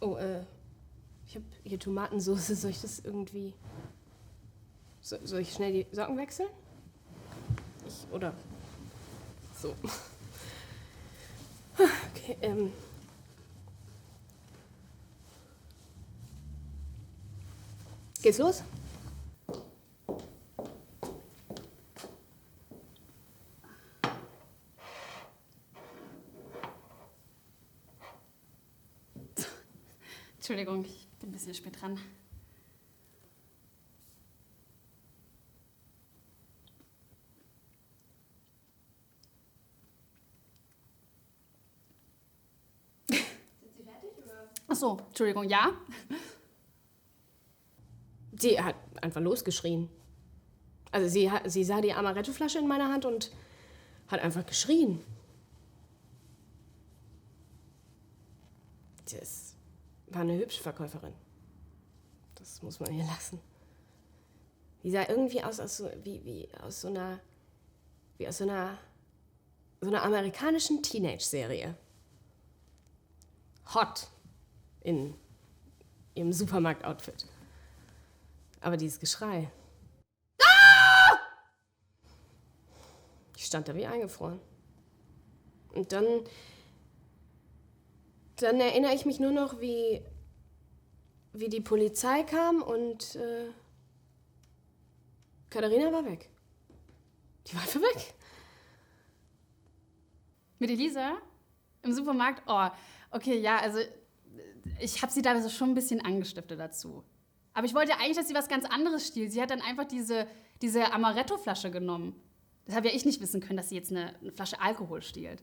Oh, ich habe hier Tomatensauce. Soll ich das irgendwie... Soll ich schnell die Socken wechseln? Oder... So. Okay, Geht's los? Entschuldigung, ich bin ein bisschen spät dran. Sind Sie fertig, oder? Ach so, Entschuldigung, ja? Sie hat einfach losgeschrien. Also sie sah die Amaretto-Flasche in meiner Hand und hat einfach geschrien. Das war eine hübsche Verkäuferin. Das muss man ihr lassen. Die sah irgendwie aus wie aus so einer amerikanischen Teenage-Serie. Hot in ihrem Supermarkt-Outfit. Aber dieses Geschrei. Ah! Ich stand da wie eingefroren. Und dann erinnere ich mich nur noch, wie die Polizei kam und Katharina war weg. Die war einfach weg. Mit Elisa? Im Supermarkt? Oh, okay, ja, also ich habe sie da so schon ein bisschen angestiftet dazu. Aber ich wollte eigentlich, dass sie was ganz anderes stiehlt. Sie hat dann einfach diese Amaretto-Flasche genommen. Das habe ja ich nicht wissen können, dass sie jetzt eine Flasche Alkohol stiehlt.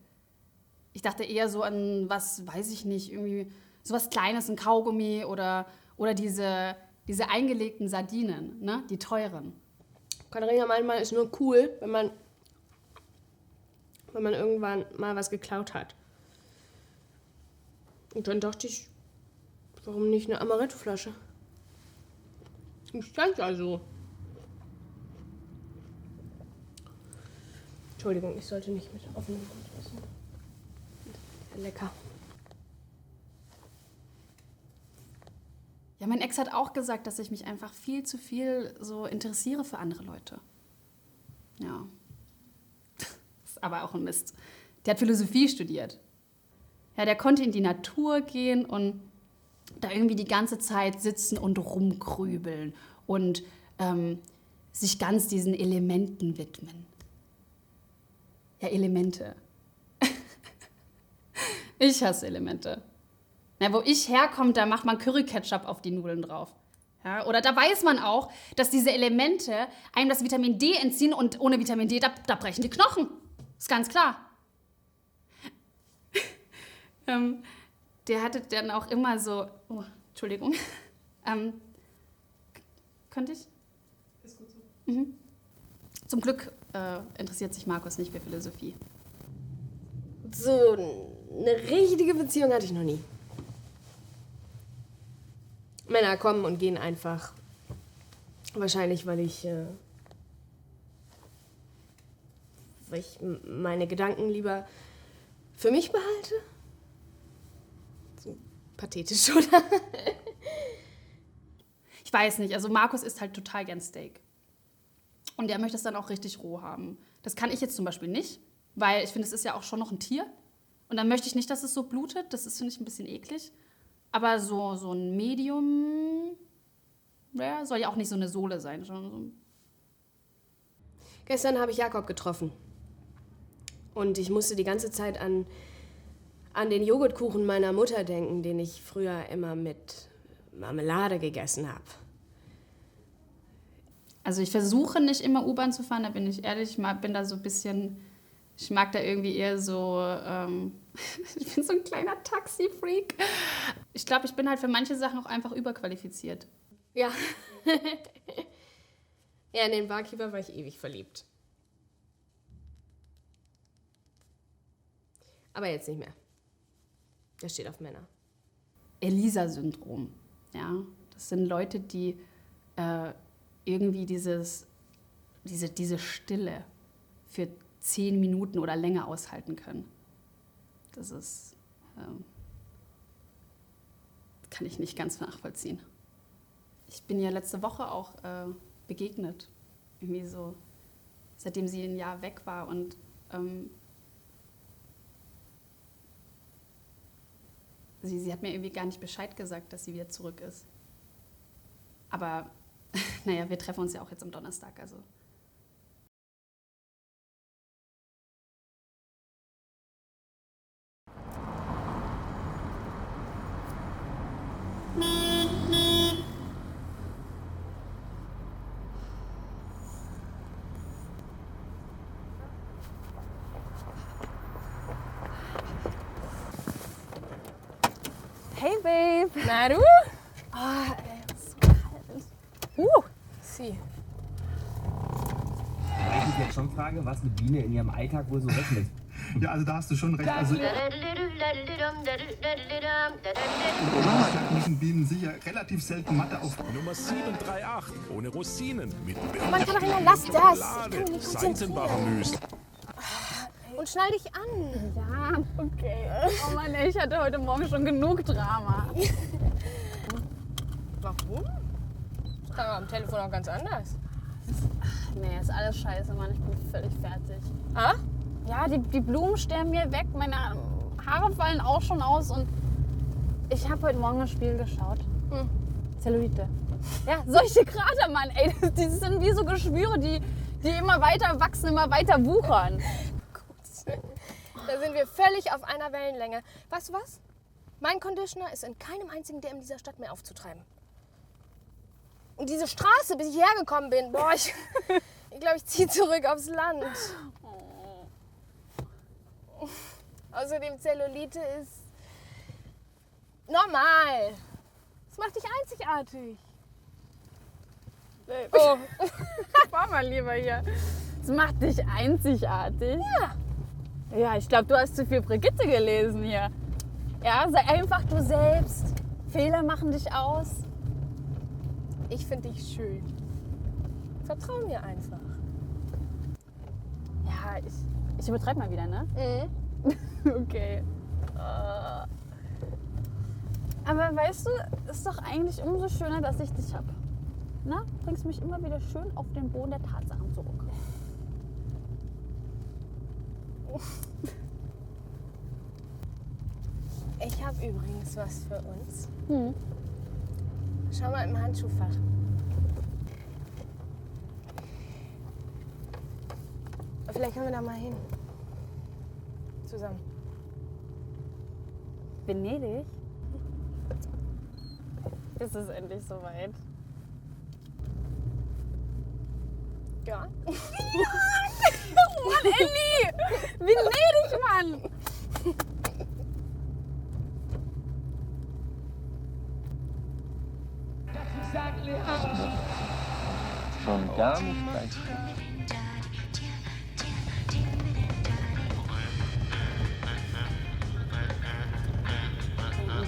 Ich dachte eher so an was, weiß ich nicht, irgendwie so was Kleines, ein Kaugummi oder diese eingelegten Sardinen, ne? Die teuren. Katharina meint, man ist nur cool, wenn man irgendwann mal was geklaut hat. Und dann dachte ich, warum nicht eine Amaretto-Flasche? Ich stand ja so. Entschuldigung, ich sollte nicht mit offenem Mund essen. Lecker. Ja, mein Ex hat auch gesagt, dass ich mich einfach viel zu viel so interessiere für andere Leute. Ja. Das ist aber auch ein Mist. Der hat Philosophie studiert. Ja, der konnte in die Natur gehen und da irgendwie die ganze Zeit sitzen und rumgrübeln und sich ganz diesen Elementen widmen. Ja, Elemente. Ich hasse Elemente. Na, wo ich herkomme, da macht man Curry-Ketchup auf die Nudeln drauf. Ja, oder da weiß man auch, dass diese Elemente einem das Vitamin D entziehen und ohne Vitamin D, da brechen die Knochen. Ist ganz klar. Der hatte dann auch immer so... Oh, Entschuldigung. Könnte ich? Ist gut so. Mhm. Zum Glück interessiert sich Markus nicht für Philosophie. So eine richtige Beziehung hatte ich noch nie. Männer kommen und gehen einfach. Wahrscheinlich, weil ich meine Gedanken lieber für mich behalte. So pathetisch, oder? Ich weiß nicht, also Markus isst halt total gern Steak. Und der möchte es dann auch richtig roh haben. Das kann ich jetzt zum Beispiel nicht, weil ich finde, es ist ja auch schon noch ein Tier. Und dann möchte ich nicht, dass es so blutet. Das ist, finde ich, ein bisschen eklig. Aber so ein Medium, ja, soll ja auch nicht so eine Sohle sein. Gestern habe ich Jakob getroffen. Und ich musste die ganze Zeit an den Joghurtkuchen meiner Mutter denken, den ich früher immer mit Marmelade gegessen habe. Also ich versuche nicht immer U-Bahn zu fahren, da bin ich ehrlich, ich bin da so ein bisschen, ich mag da irgendwie eher so, ich bin so ein kleiner Taxi-Freak. Ich glaube, ich bin halt für manche Sachen auch einfach überqualifiziert. Ja. Ja, in den Barkeeper war ich ewig verliebt. Aber jetzt nicht mehr. Der steht auf Männer. Elisa-Syndrom, ja. Das sind Leute, die irgendwie diese Stille für 10 Minuten oder länger aushalten können. Das ist kann ich nicht ganz nachvollziehen. Ich bin ihr letzte Woche auch begegnet. Irgendwie so, seitdem sie ein Jahr weg war. Und sie hat mir irgendwie gar nicht Bescheid gesagt, dass sie wieder zurück ist. Aber naja, wir treffen uns ja auch jetzt am Donnerstag, also. Hey, Babe. Na du? Oh, ey, es ist so kalt. Sie. Weil ich mich jetzt schon frage, was eine Biene in ihrem Alltag wohl so rechnet. Ja, also da hast du schon recht. Also müssen Bienen sicher relativ selten Mathe auf. Nummer 738, ohne Rosinen, mit Man kann doch immer, lass das. Ich kann Schokolade, mich nicht konzentrieren. Seitenbacher Müsli. Und schnall dich an. Ja, okay. Oh Mann, ey, ich hatte heute Morgen schon genug Drama. Warum? Das kann man am Telefon auch ganz anders. Nee, ist alles scheiße, Mann. Ich bin völlig fertig. Ah? Ja, die Blumen sterben mir weg. Meine Haare fallen auch schon aus. Und ich habe heute Morgen ein Spiel geschaut. Zellulite. Ja, solche Krater, Mann. Ey, die sind wie so Geschwüre, die immer weiter wachsen, immer weiter wuchern. Da sind wir völlig auf einer Wellenlänge. Weißt du was? Mein Conditioner ist in keinem einzigen DM dieser Stadt mehr aufzutreiben. Und diese Straße, bis ich hergekommen bin, boah, ich glaube, ich ziehe zurück aufs Land. Außerdem Zellulite ist normal. Es macht dich einzigartig. Oh, fahr mal lieber hier. Das macht dich einzigartig. Ja. Ja, ich glaube, du hast zu viel Brigitte gelesen hier. Ja, sei einfach du selbst. Fehler machen dich aus. Ich finde dich schön. Vertrau mir einfach. Ja, ich übertreibe mal wieder, ne? Okay. Aber weißt du, ist doch eigentlich umso schöner, dass ich dich hab. Na, bringst mich immer wieder schön auf den Boden der Tatsachen zurück. Ich habe übrigens was für uns. Hm. Schau mal im Handschuhfach. Vielleicht können wir da mal hin. Zusammen. Venedig? Ist es endlich soweit? Ja. Oh Mann, Elli! Venedig, Mann! Schon gar nicht gleich.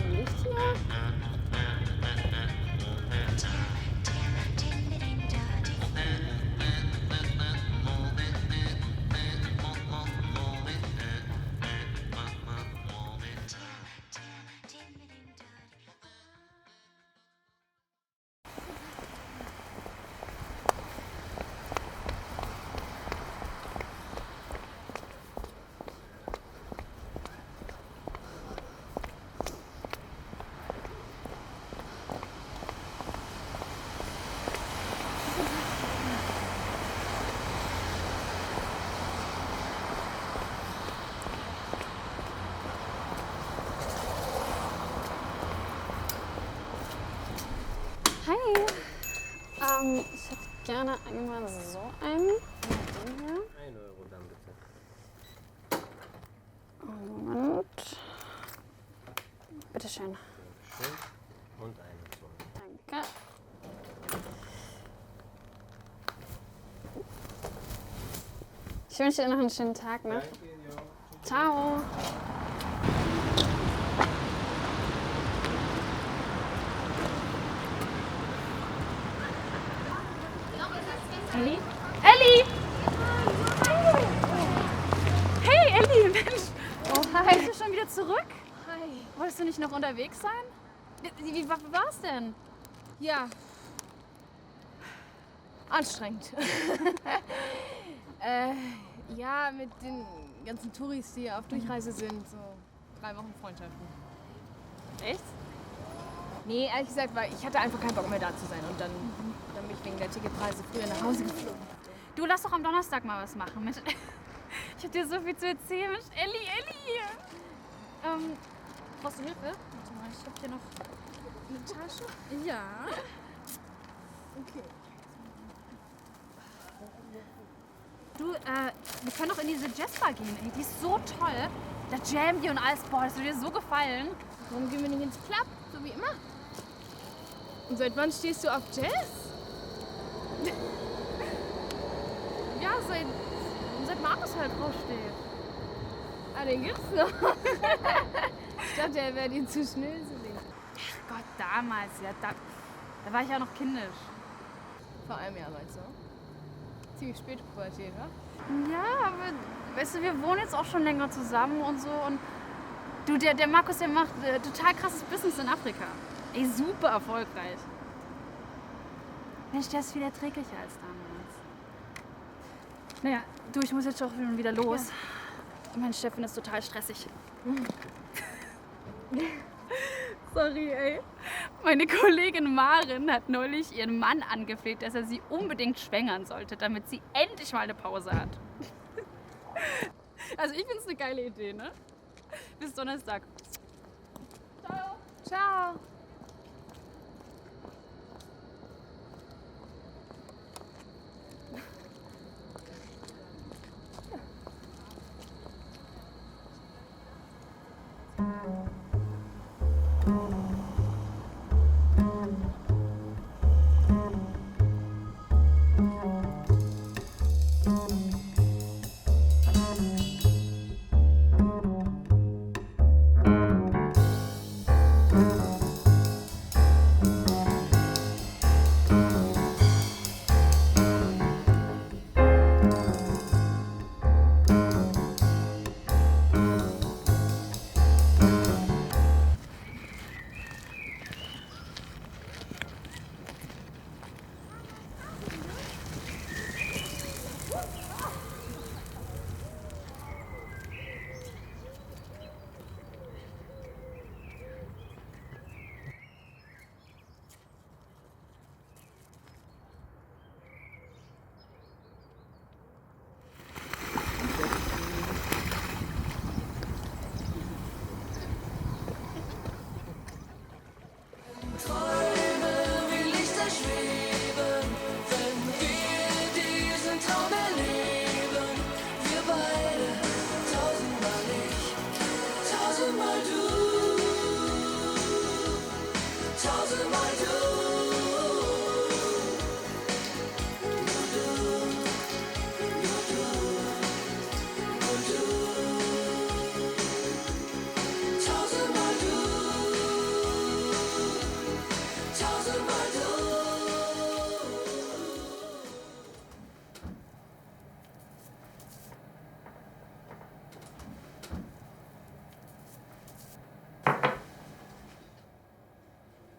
Licht hier? Hi. Ich hätte gerne einmal so einen. Den hier. 1 Euro dann bitte. Moment. Bitteschön. Schön. Und eine Zunge. Danke. Ich wünsche dir noch einen schönen Tag, ne? Ciao. Elli? Elli! Hey, Elli, Mensch! Oh, hi. Bist du schon wieder zurück? Hi. Wolltest du nicht noch unterwegs sein? Wie war's denn? Ja. Anstrengend. Ja, mit den ganzen Touris, die hier auf Durchreise sind. So 3 Wochen Freundschaften. Echt? Nee, ehrlich gesagt, weil ich hatte einfach keinen Bock mehr da zu sein. Und dann bin ich wegen der Ticketpreise früher nach Hause geflogen. Du, lass doch am Donnerstag mal was machen. Ich hab dir so viel zu erzählen. Mensch, Elli! Brauchst du Hilfe? Warte mal, ich hab hier noch eine Tasche. Ja. Okay. Du, wir können doch in diese Jazzbar gehen, ey. Die ist so toll. Da jammen die und alles. Boah, das würde dir so gefallen. Warum gehen wir nicht ins Club? So wie immer. Und seit wann stehst du auf Jazz? Ja, seit Markus halt draufsteht. Ah, den gibt's noch. Ich dachte, er wäre dir zu schnöselig. Ach Gott, damals, ja. Da war ich ja noch kindisch. Vor einem Jahr meinst du? Ziemlich spät Pubertät, wa? Ja, aber weißt du, wir wohnen jetzt auch schon länger zusammen und so. Und du, der Markus, der macht total krasses Business in Afrika. Ey, super erfolgreich. Mensch, der ist viel erträglicher als damals. Naja, du, ich muss jetzt schon wieder los. Ja. Mein Steffen ist total stressig. Sorry, ey. Meine Kollegin Maren hat neulich ihren Mann angefleht, dass er sie unbedingt schwängern sollte, damit sie endlich mal eine Pause hat. Also ich find's eine geile Idee, ne? Bis Donnerstag. Ciao. Ciao.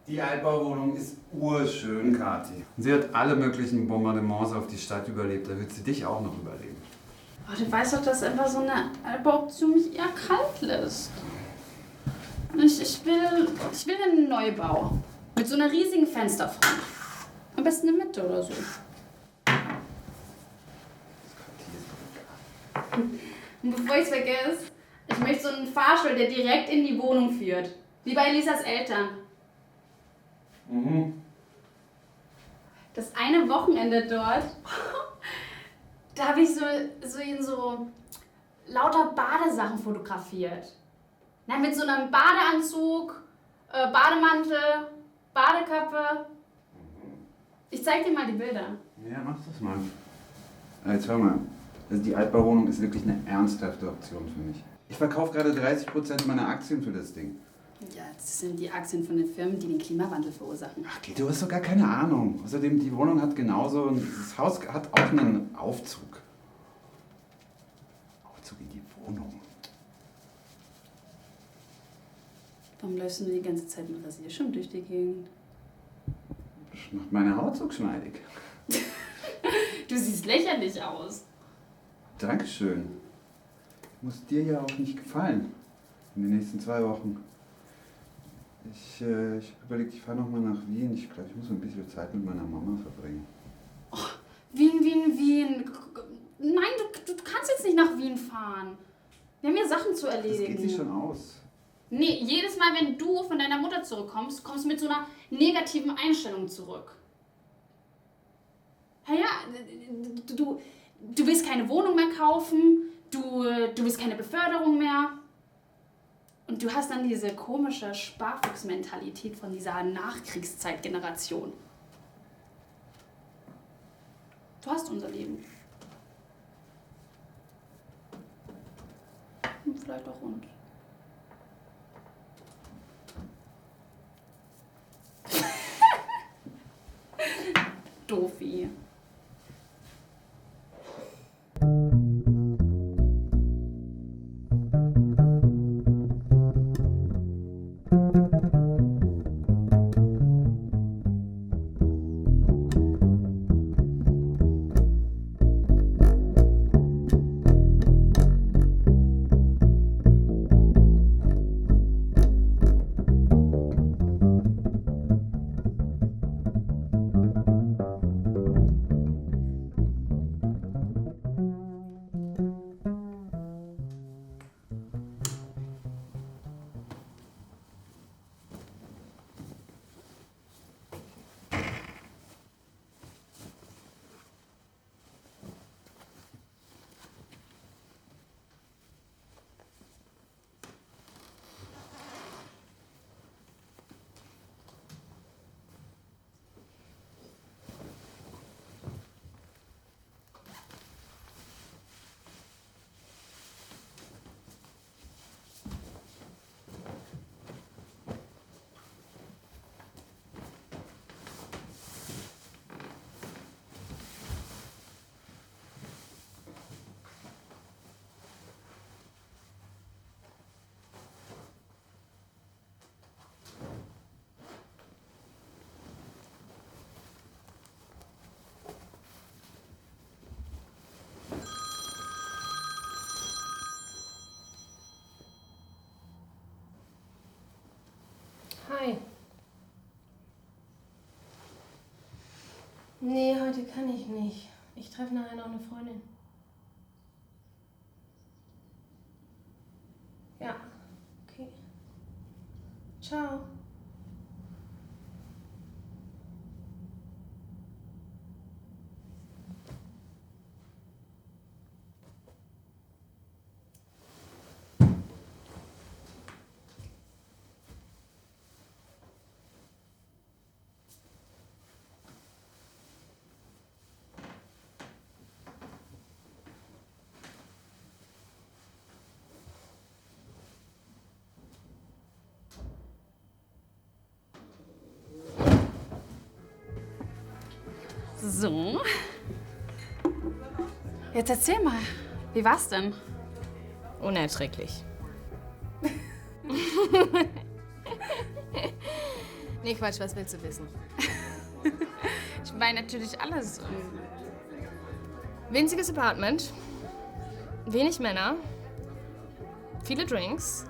Die Altbauwohnung ist urschön, Kathi. Sie hat alle möglichen Bombardements auf die Stadt überlebt. Da wird sie dich auch noch überleben. Oh, du weißt doch, dass einfach so eine Altbauoption mich eher kalt lässt. Ich will einen Neubau. Mit so einer riesigen Fensterfront. Am besten in der Mitte oder so. Und bevor ich es vergesse, ich möchte so einen Fahrstuhl, der direkt in die Wohnung führt. Wie bei Elisas Eltern. Mhm. Das eine Wochenende dort, da habe ich so in so lauter Badesachen fotografiert. Na, mit so einem Badeanzug, Bademantel, Badekappe. Ich zeig dir mal die Bilder. Ja, mach das mal. Jetzt hör mal. Also die Altbauwohnung ist wirklich eine ernsthafte Option für mich. Ich verkaufe gerade 30% meiner Aktien für das Ding. Ja, das sind die Aktien von den Firmen, die den Klimawandel verursachen. Ach, du hast doch gar keine Ahnung. Außerdem, die Wohnung hat genauso, das Haus hat auch einen Aufzug. Aufzug in die Wohnung. Warum läufst du die ganze Zeit mit Rasierschirm durch die Gegend? Das macht meine Haut so geschmeidig. Du siehst lächerlich aus. Dankeschön. Muss dir ja auch nicht gefallen. In den nächsten 2 Wochen. Ich habe überlegt, ich fahre nochmal nach Wien. Ich glaube, ich muss ein bisschen Zeit mit meiner Mama verbringen. Oh, Wien. Nein, du kannst jetzt nicht nach Wien fahren. Wir haben hier Sachen zu erledigen. Das geht sich schon aus. Nee, jedes Mal, wenn du von deiner Mutter zurückkommst, kommst du mit so einer negativen Einstellung zurück. Ja, du willst keine Wohnung mehr kaufen, du willst keine Beförderung mehr. Und du hast dann diese komische Sparfuchsmentalität von dieser Nachkriegszeitgeneration. Du hast unser Leben. Und vielleicht auch uns. Doofi. Hi. Nee, heute kann ich nicht. Ich treffe nachher noch eine Freundin. Ja, okay. Ciao. So. Jetzt erzähl mal, wie war's denn? Unerträglich. Nee, Quatsch, was willst du wissen? Ich meine natürlich alles. Winziges Apartment, wenig Männer, viele Drinks.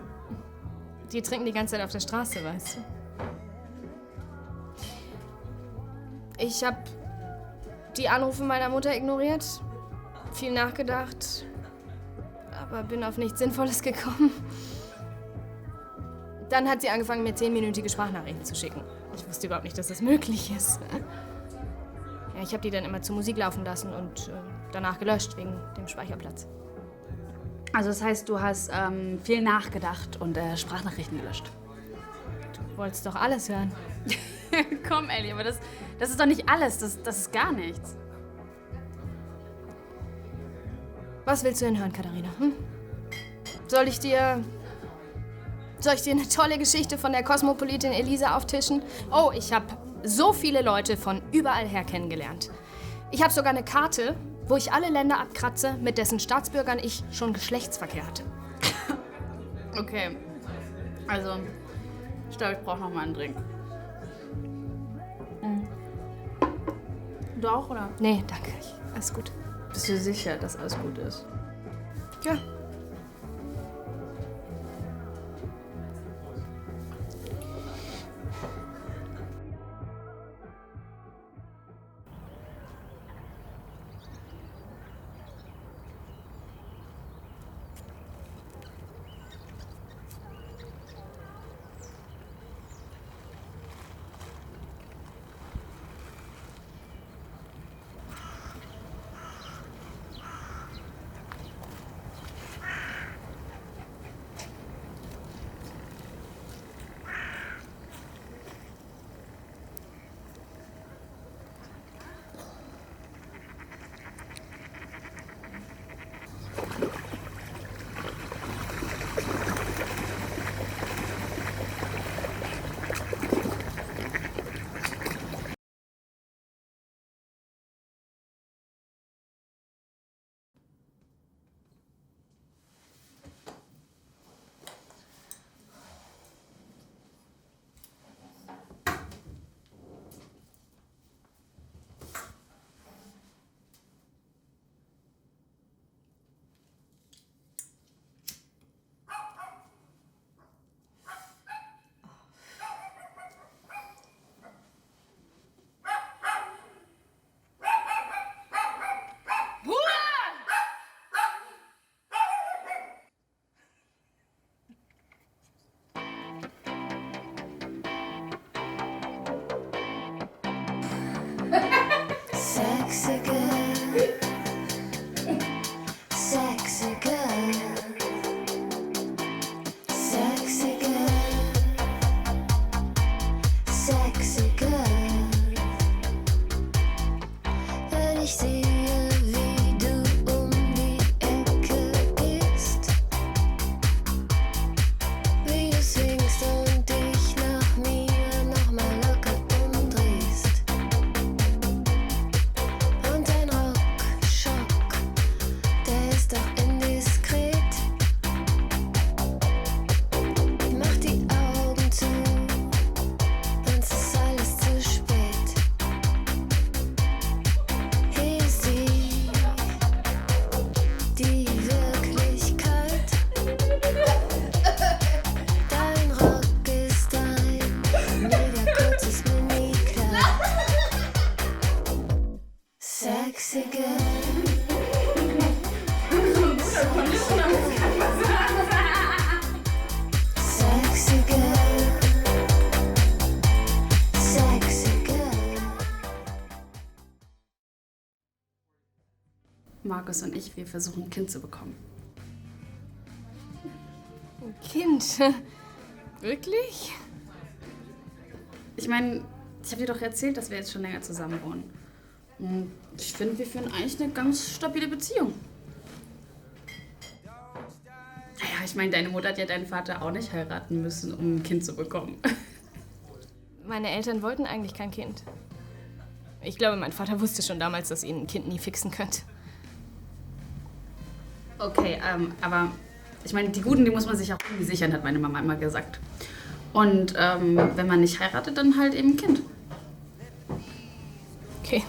Die trinken die ganze Zeit auf der Straße, weißt du? Ich hab die Anrufe meiner Mutter ignoriert, viel nachgedacht, aber bin auf nichts Sinnvolles gekommen. Dann hat sie angefangen, mir 10-minütige Sprachnachrichten zu schicken. Ich wusste überhaupt nicht, dass das möglich ist. Ja, ich habe die dann immer zur Musik laufen lassen und danach gelöscht, wegen dem Speicherplatz. Also das heißt, du hast viel nachgedacht und Sprachnachrichten gelöscht. Du wolltest doch alles hören. Komm, Ellie, aber das ist doch nicht alles. Das ist gar nichts. Was willst du denn hören, Katharina? Hm? Soll ich dir eine tolle Geschichte von der Kosmopolitin Elisa auftischen? Oh, ich habe so viele Leute von überall her kennengelernt. Ich habe sogar eine Karte, wo ich alle Länder abkratze, mit dessen Staatsbürgern ich schon Geschlechtsverkehr hatte. Okay. Also, Ich glaube, ich brauche noch mal einen Drink. Du auch, oder? Nee, danke. Alles gut. Bist du sicher, dass alles gut ist? Ja. Sexy girl, sexy girl, sexy girl, sexy girl. Wenn ich sehe, wie du um die Ecke gehst, wie du swingst und dich nach mir nochmal locker umdrehst. Und dein Rockschock, der ist doch indiskret. Mach die Augen zu, sonst ist alles zu spät. Hier ist die Wirklichkeit. Dein Rock ist ein mega kurzes Minikleid. Sexy girl. Sexy girl. Sexy girl. Markus und ich, wir versuchen ein Kind zu bekommen. Ein Kind? Wirklich? Ich meine, ich habe dir doch erzählt, dass wir jetzt schon länger zusammen wohnen. Und ich finde, wir führen eigentlich eine ganz stabile Beziehung. Naja, ich meine, deine Mutter hat ja deinen Vater auch nicht heiraten müssen, um ein Kind zu bekommen. Meine Eltern wollten eigentlich kein Kind. Ich glaube, mein Vater wusste schon damals, dass ihn ein Kind nie fixen könnte. Okay, aber ich meine, die Guten, die muss man sich auch irgendwie sichern, hat meine Mama immer gesagt. Und wenn man nicht heiratet, dann halt eben ein Kind. Okay.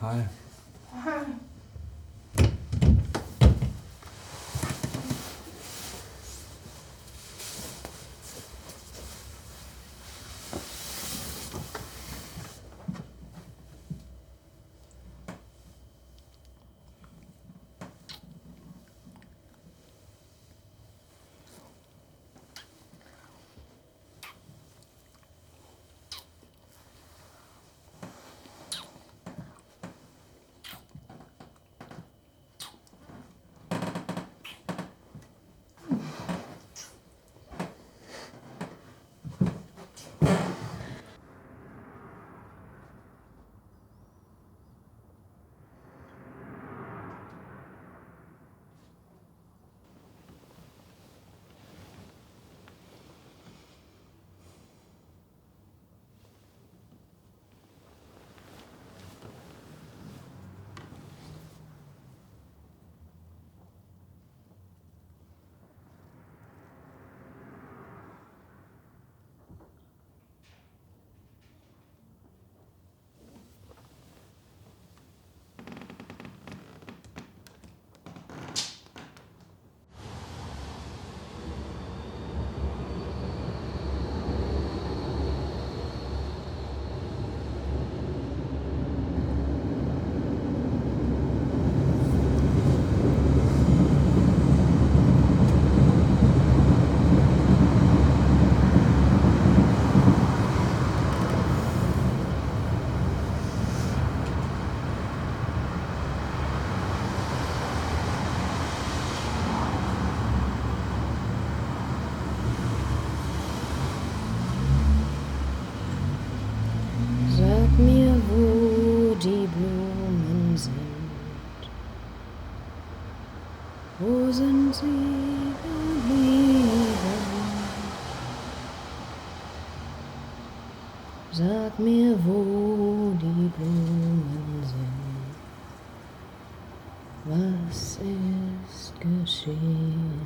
Hi. Sag mir, wo die Blumen sind. Wo sind sie geblieben? Sag mir, wo die Blumen sind. Was ist geschehen?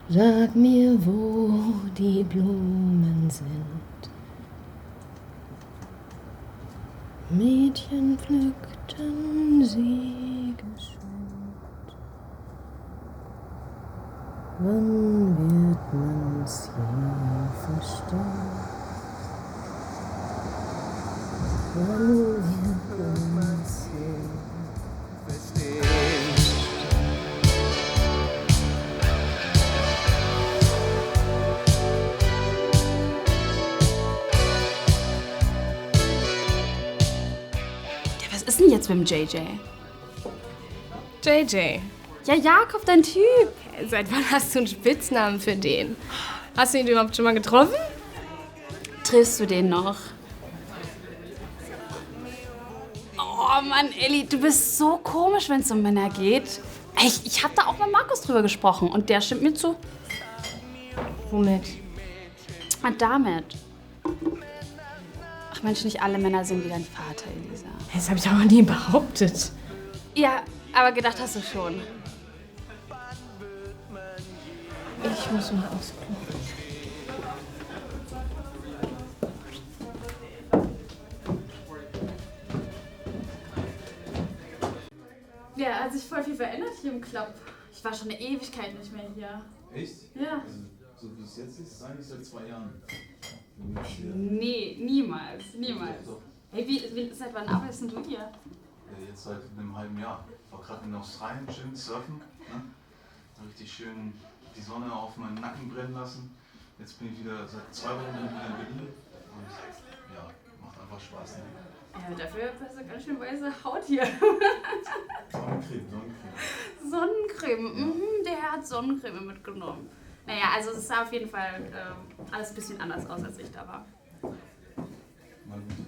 Sag mir, wo die Blumen sind. Mädchen pflückten sie geschwind. Wann wird man's je verstehen? Wann wird man's je verstehen? Was ist denn jetzt mit dem JJ? JJ. Ja, Jakob, dein Typ. Seit wann hast du einen Spitznamen für den? Hast du ihn überhaupt schon mal getroffen? Triffst du den noch? Oh Mann, Elli, du bist so komisch, wenn es um Männer geht. Ich habe da auch mit Markus drüber gesprochen und der stimmt mir zu. Womit? Und damit. Ach Mensch, nicht alle Männer sind wie dein Vater, Elisa. Das habe ich aber nie behauptet. Ja, aber gedacht hast du schon. Ich muss mal aufs Klo. Ja, hat sich voll viel verändert hier im Club. Ich war schon eine Ewigkeit nicht mehr hier. Echt? Ja. Also, so wie es jetzt ist, eigentlich seit 2 Jahren. Nee, niemals. Niemals. Doch, doch. Hey, seit wann arbeitest denn du hier? Jetzt seit einem halben Jahr. Ich war gerade in Australien, schön surfen. Ne? Richtig schön die Sonne auf meinen Nacken brennen lassen. Jetzt bin ich wieder seit 2 Wochen wieder in Berlin. Und ja, macht einfach Spaß. Ne? Ja, dafür hast du ganz schön weiße Haut hier. Sonnencreme. Sonnencreme. Mhm, der hat Sonnencreme mitgenommen. Naja, also es sah auf jeden Fall alles ein bisschen anders aus, als ich da war. Mal gut.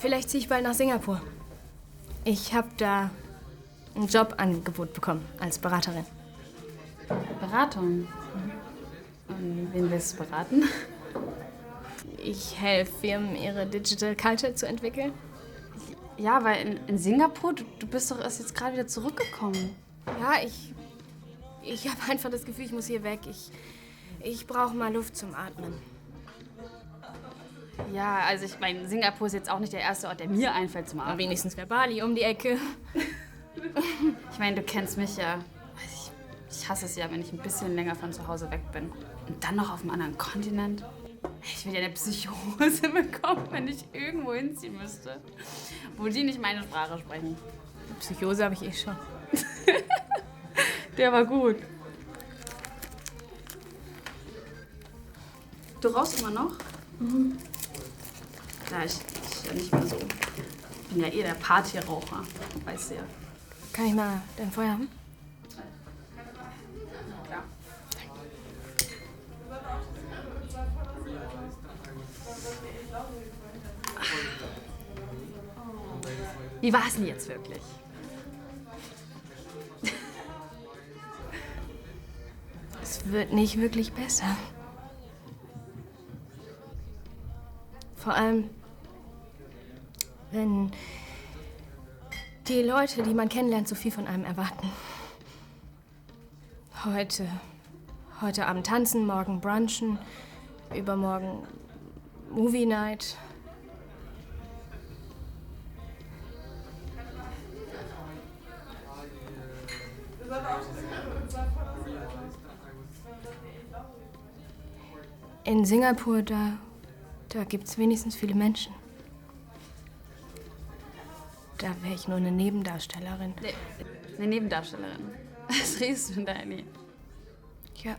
Vielleicht ziehe ich bald nach Singapur. Ich habe da ein Jobangebot bekommen als Beraterin. Beratung? Und wen willst du beraten? Ich helfe Firmen, ihre Digital Culture zu entwickeln. Ja, weil in Singapur, du bist doch erst jetzt gerade wieder zurückgekommen. Ja, ich habe einfach das Gefühl, ich muss hier weg. Ich brauche mal Luft zum Atmen. Ja, also ich meine, Singapur ist jetzt auch nicht der erste Ort, der mir einfällt zum Atmen. Wenigstens wäre Bali um die Ecke. Ich meine, du kennst mich ja. Ich hasse es ja, wenn ich ein bisschen länger von zu Hause weg bin. Und dann noch auf einem anderen Kontinent. Ich will ja eine Psychose bekommen, wenn ich irgendwo hinziehen müsste, wo die nicht meine Sprache sprechen. Eine Psychose habe ich eh schon. Der war gut. Du rauchst immer noch? Mhm. Ja, ich ja nicht mehr so. Ich bin ja eh der Partyraucher, weißt du ja. Kann ich mal dein Feuer haben? Klar. Wie war es denn jetzt wirklich? Es wird nicht wirklich besser. Vor allem, wenn die Leute, die man kennenlernt, so viel von einem erwarten. Heute Abend tanzen, morgen brunchen, übermorgen Movie Night. In Singapur, da gibt's wenigstens viele Menschen. Da wäre ich nur eine Nebendarstellerin. Nee, eine Nebendarstellerin. Was redest du denn da, Annie? Ja.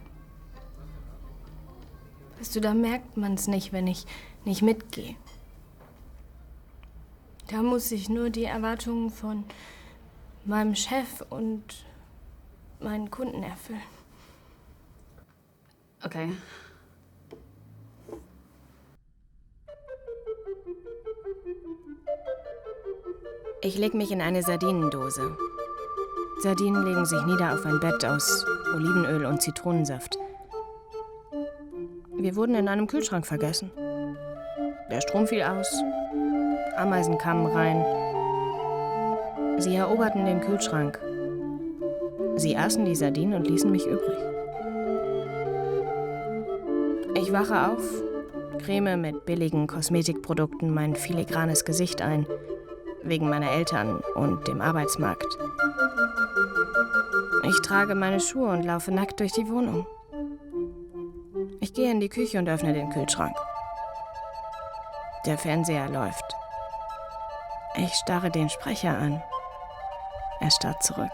Weißt du, da merkt man's nicht, wenn ich nicht mitgehe. Da muss ich nur die Erwartungen von meinem Chef und meinen Kunden erfüllen. Okay. Ich leg mich in eine Sardinendose. Sardinen legen sich nieder auf ein Bett aus Olivenöl und Zitronensaft. Wir wurden in einem Kühlschrank vergessen. Der Strom fiel aus, Ameisen kamen rein. Sie eroberten den Kühlschrank. Sie aßen die Sardinen und ließen mich übrig. Ich wache auf, creme mit billigen Kosmetikprodukten mein filigranes Gesicht ein, wegen meiner Eltern und dem Arbeitsmarkt. Ich trage meine Schuhe und laufe nackt durch die Wohnung. Ich gehe in die Küche und öffne den Kühlschrank. Der Fernseher läuft. Ich starre den Sprecher an. Er starrt zurück.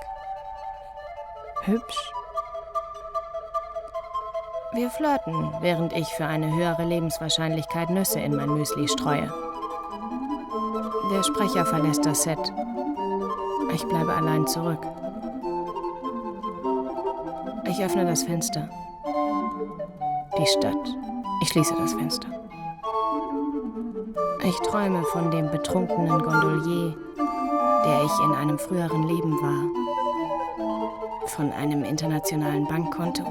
Hübsch. Wir flirten, während ich für eine höhere Lebenswahrscheinlichkeit Nüsse in mein Müsli streue. Der Sprecher verlässt das Set. Ich bleibe allein zurück. Ich öffne das Fenster. Die Stadt. Ich schließe das Fenster. Ich träume von dem betrunkenen Gondolier, der ich in einem früheren Leben war. Von einem internationalen Bankkonto.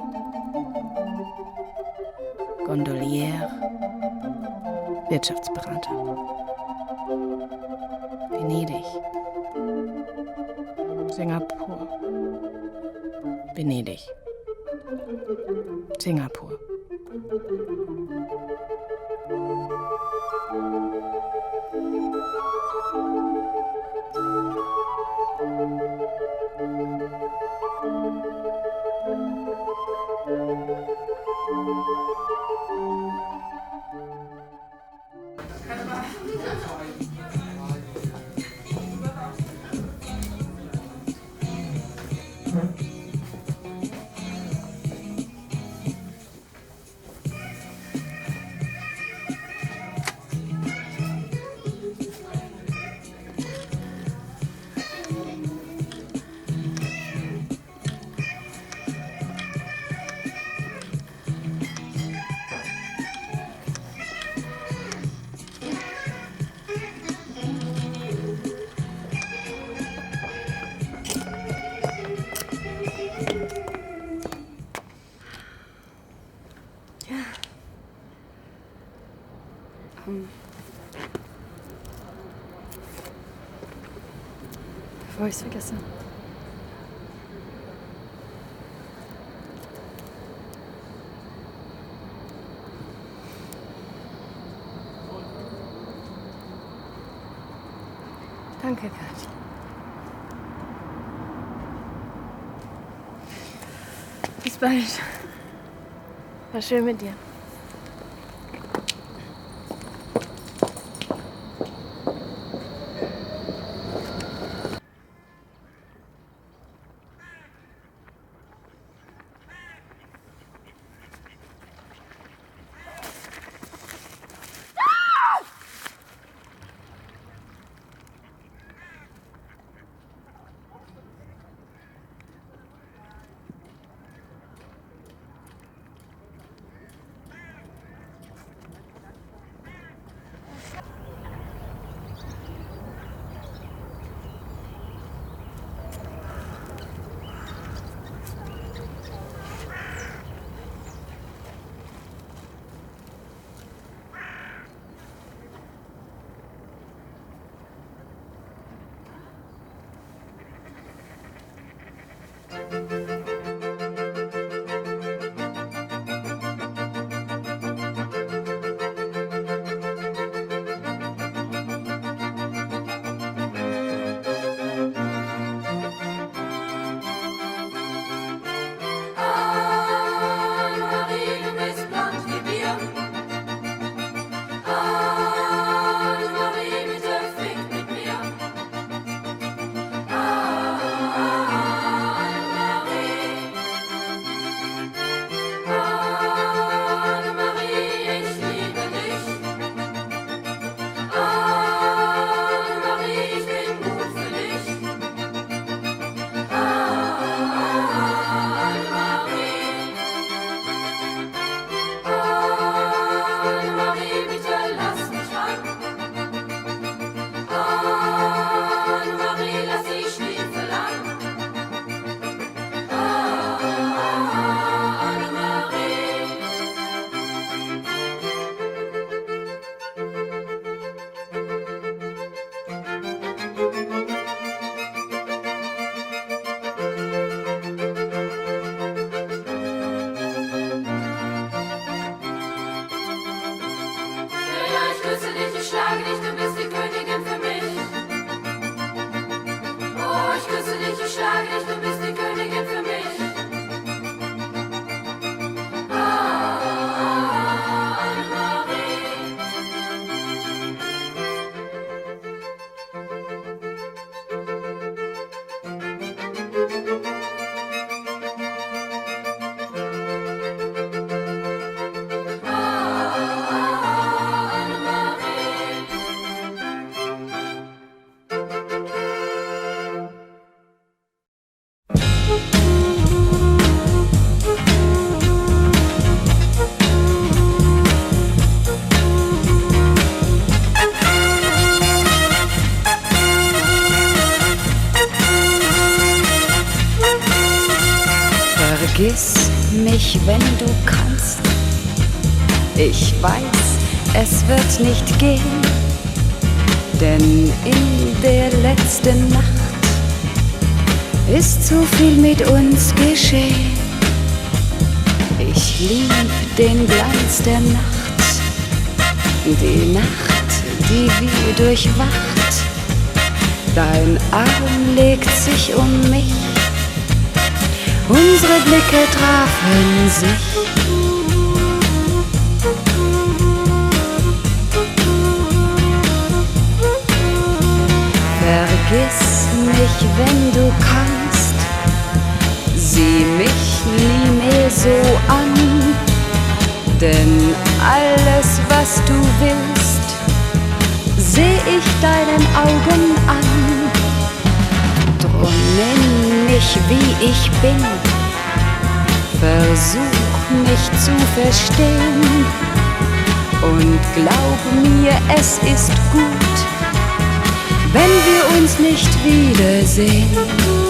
Gondolier. Wirtschaftsberater. Venedig. Singapur. Venedig. Singapur. bevor ich es vergesse. Danke, Kathi. Bis bald. War schön mit dir. Vergiss mich, wenn du kannst. Ich weiß, es wird nicht gehen, denn in der letzten Nacht ist zu viel mit uns geschehen. Ich lieb den Glanz der Nacht, die Nacht, die wie durchwacht. Dein Arm legt sich um mich, unsere Blicke trafen sich. Vergiss mich, wenn du kannst, sieh mich nie mehr so an, denn alles, was du willst, seh ich deinen Augen an. Drum nenn mich, wie ich bin, versuch mich zu verstehen und glaub mir, es ist gut, wenn wir uns nicht wiedersehen.